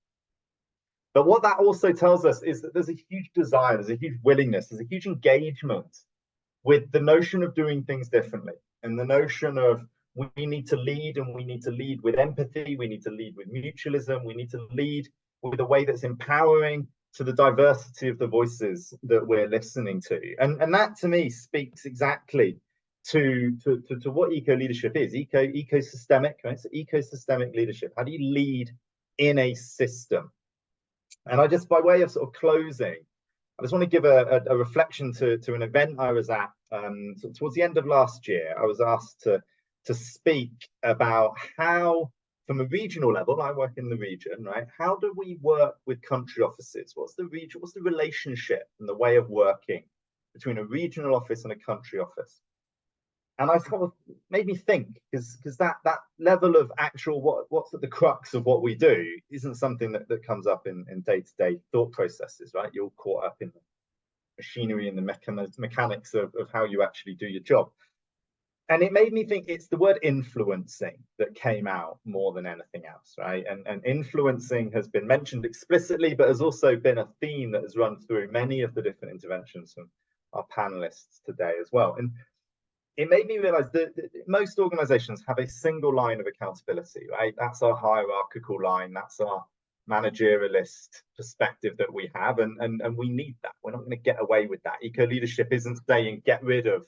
But what that also tells us is that there's a huge desire, there's a huge willingness, there's a huge engagement with the notion of doing things differently and the notion of we need to lead, and we need to lead with empathy, we need to lead with mutualism, we need to lead with a way that's empowering to the diversity of the voices that we're listening to. And that to me speaks exactly to what eco-leadership is, ecosystemic, right? So ecosystemic leadership. How do you lead in a system? And I just, by way of sort of closing, I just want to give a reflection to an event I was at so towards the end of last year. I was asked to speak about how, from a regional level, I work in the region, right? How do we work with country offices? What's the region? What's the relationship and the way of working between a regional office and a country office? And I sort of made me think, because that level of actual what's at the crux of what we do isn't something that comes up in day-to-day thought processes, right? You're caught up in the machinery and the mechanics of how you actually do your job. And it made me think it's the word influencing that came out more than anything else, right? And influencing has been mentioned explicitly, but has also been a theme that has run through many of the different interventions from our panelists today as well. And it made me realize that most organizations have a single line of accountability, right? That's our hierarchical line. That's our managerialist perspective that we have. And we need that. We're not going to get away with that. Eco-leadership isn't saying get rid of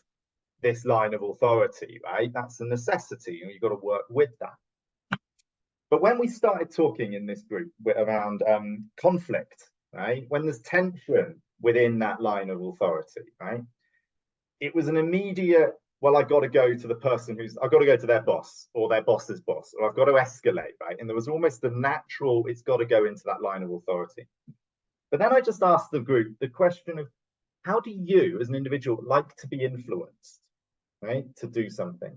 this line of authority, right? That's a necessity, and you've got to work with that. But when we started talking in this group around conflict, right? When there's tension within that line of authority, right? It was an immediate, well, I've got to go to the person I've got to go to their boss or their boss's boss, or I've got to escalate, right? And there was almost a natural, it's got to go into that line of authority. But then I just asked the group the question of, how do you as an individual like to be influenced? right, to do something.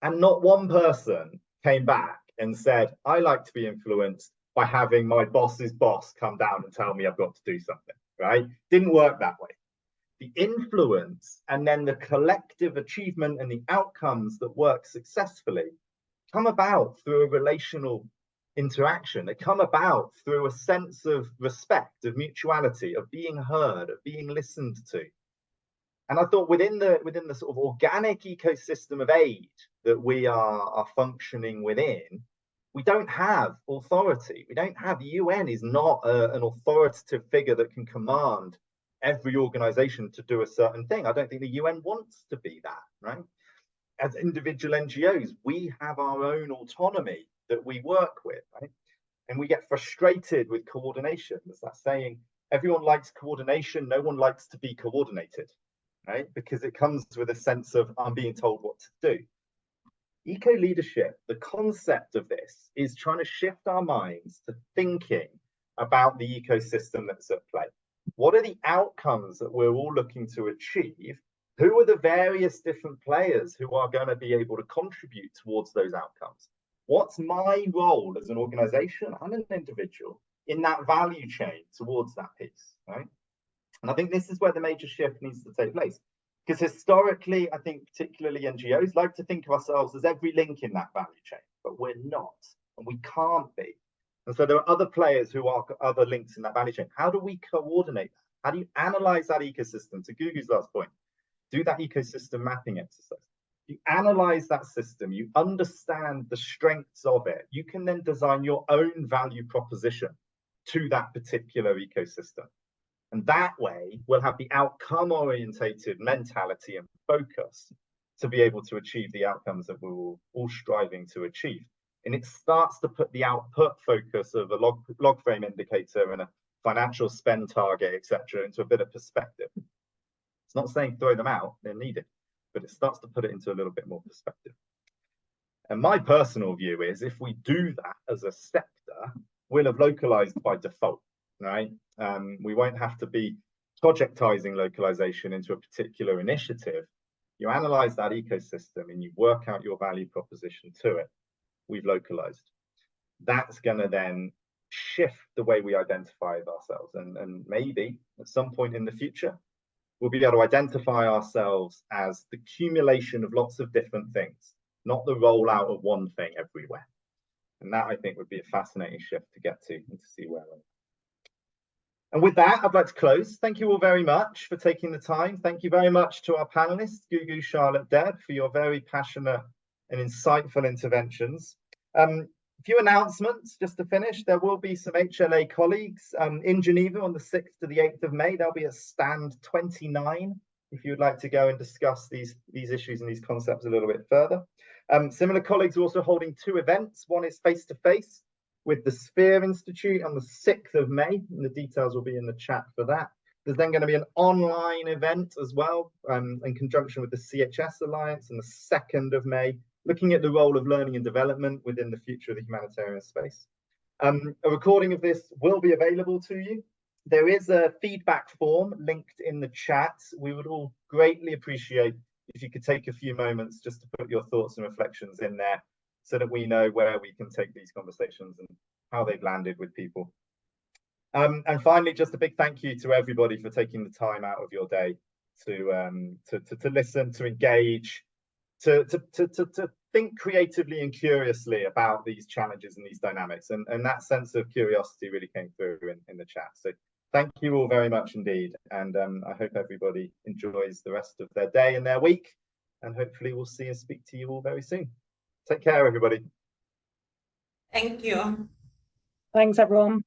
And not one person came back and said, I like to be influenced by having my boss's boss come down and tell me I've got to do something, right? Didn't work that way. The influence and then the collective achievement and the outcomes that work successfully come about through a relational interaction. They come about through a sense of respect, of mutuality, of being heard, of being listened to. And I thought within the sort of organic ecosystem of aid that we are functioning within, we don't have authority. We don't have, the UN is not an authoritative figure that can command every organization to do a certain thing. I don't think the UN wants to be that, right? As individual NGOs, we have our own autonomy that we work with, right? And we get frustrated with coordination. There's that saying, everyone likes coordination, no one likes to be coordinated, right? Because it comes with a sense of, I'm being told what to do. Eco-leadership, the concept of this is trying to shift our minds to thinking about the ecosystem that's at play. What are the outcomes that we're all looking to achieve? Who are the various different players who are going to be able to contribute towards those outcomes? What's my role as an organization and an individual in that value chain towards that piece, right? And I think this is where the major shift needs to take place. Because historically, I think particularly NGOs like to think of ourselves as every link in that value chain, but we're not, and we can't be. And so there are other players who are other links in that value chain. How do we coordinate that? How do you analyze that ecosystem? To Gugu's last point, do that ecosystem mapping exercise. You analyze that system, you understand the strengths of it, you can then design your own value proposition to that particular ecosystem. And that way, we'll have the outcome-orientated mentality and focus to be able to achieve the outcomes that we're all striving to achieve. And it starts to put the output focus of a log frame indicator and a financial spend target, etc., into a bit of perspective. It's not saying throw them out, they're needed, but it starts to put it into a little bit more perspective. And my personal view is if we do that as a sector, we'll have localized by default, right? We won't have to be projectizing localization into a particular initiative. You analyze that ecosystem and you work out your value proposition to it. We've localized. That's going to then shift the way we identify ourselves. And maybe at some point in the future, we'll be able to identify ourselves as the accumulation of lots of different things, not the rollout of one thing everywhere. And that, I think, would be a fascinating shift to get to and to see where we're at. And with that, I'd like to close. Thank you all very much for taking the time. Thank you very much to our panelists, Gugu, Charlotte, Deb, for your very passionate and insightful interventions. A few announcements just to finish. There will be some HLA colleagues in Geneva on the 6th to the 8th of May. They'll be at stand 29 if you would like to go and discuss these issues and these concepts a little bit further. Similar colleagues are also holding two events. One is face-to-face with the Sphere Institute on the 6th of May, and the details will be in the chat for that. There's then going to be an online event as well in conjunction with the CHS Alliance on the 2nd of May, looking at the role of learning and development within the future of the humanitarian space. A recording of this will be available to you. There is a feedback form linked in the chat. We would all greatly appreciate if you could take a few moments just to put your thoughts and reflections in there so that we know where we can take these conversations and how they've landed with people. And finally, just a big thank you to everybody for taking the time out of your day to listen, to engage, to think creatively and curiously about these challenges and these dynamics. And that sense of curiosity really came through in the chat. So thank you all very much indeed. And I hope everybody enjoys the rest of their day and their week. And hopefully we'll see and speak to you all very soon. Take care, everybody. Thank you. Thanks, everyone.